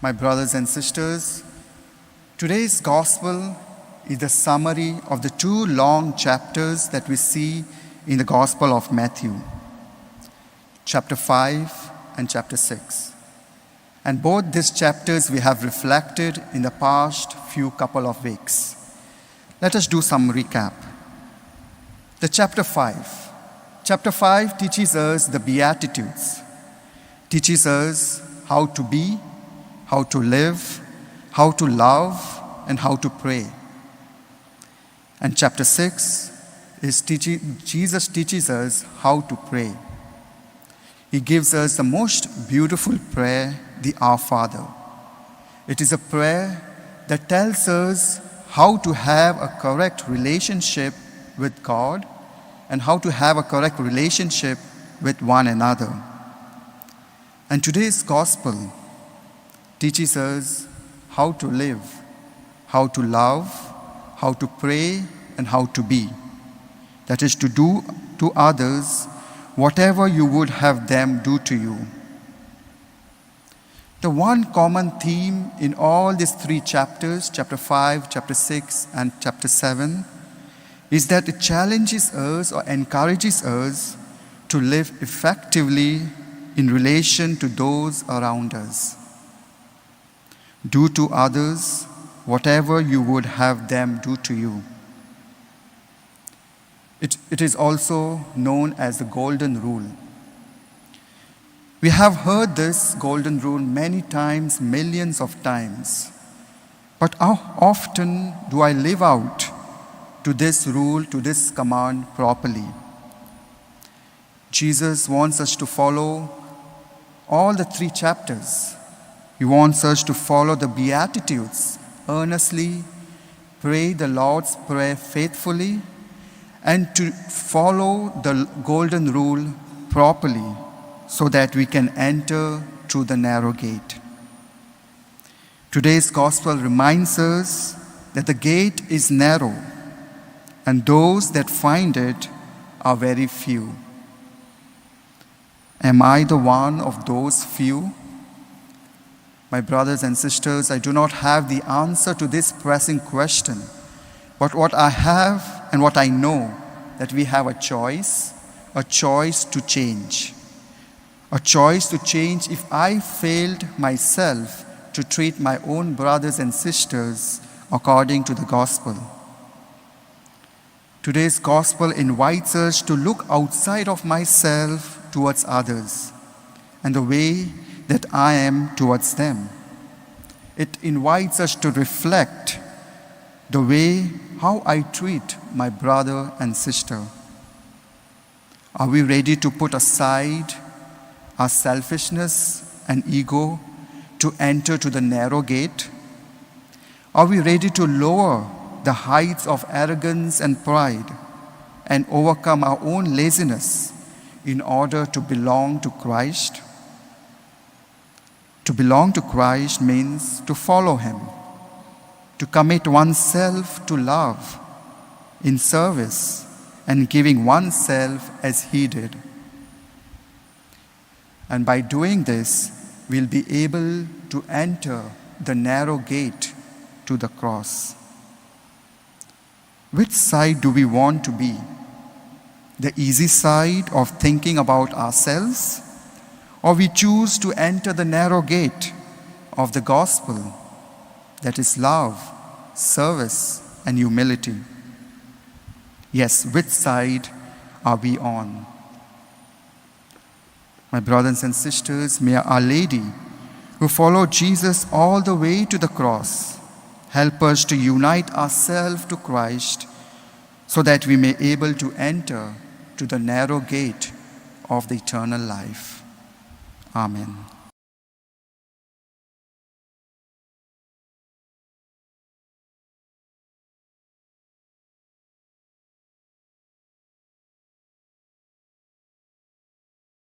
My brothers and sisters, today's gospel is the summary of the two long chapters that we see in the Gospel of Matthew, chapter 5 and chapter 6. And both these chapters we have reflected in the past few couple of weeks. Let us do some recap. The chapter 5. Chapter 5 teaches us the Beatitudes, teaches us how to be, how to live, how to love, and how to pray. And chapter 6 is Jesus teaches us how to pray. He gives us the most beautiful prayer, the Our Father. It is a prayer that tells us how to have a correct relationship with God and how to have a correct relationship with one another. And today's gospel teaches us how to live, how to love, how to pray, and how to be. That is to do to others whatever you would have them do to you. The one common theme in all these three chapters, chapter 5, chapter 6, and chapter 7, is that it challenges us or encourages us to live effectively in relation to those around us. Do to others whatever you would have them do to you. It is also known as the golden rule. We have heard this golden rule many times, millions of times. But how often do I live out to this rule, to this command properly? Jesus wants us to follow all the three chapters. He wants us to follow the Beatitudes earnestly, pray the Lord's Prayer faithfully, and to follow the golden rule properly so that we can enter through the narrow gate. Today's gospel reminds us that the gate is narrow and those that find it are very few. Am I the one of those few? My brothers and sisters, I do not have the answer to this pressing question. But what I have and what I know, that we have a choice to change. A choice to change if I failed myself to treat my own brothers and sisters according to the gospel. Today's gospel invites us to look outside of myself towards others and the way that I am towards them. It invites us to reflect the way how I treat my brother and sister. Are we ready to put aside our selfishness and ego to enter to the narrow gate? Are we ready to lower the heights of arrogance and pride and overcome our own laziness in order to belong to Christ? To belong to Christ means to follow Him, to commit oneself to love, in service, and giving oneself as He did. And by doing this, we'll be able to enter the narrow gate to the cross. Which side do we want to be? The easy side of thinking about ourselves? Or we choose to enter the narrow gate of the gospel, that is love, service, and humility? Yes, which side are we on? My brothers and sisters, may Our Lady, who followed Jesus all the way to the cross, help us to unite ourselves to Christ so that we may be able to enter to the narrow gate of the eternal life. Amen.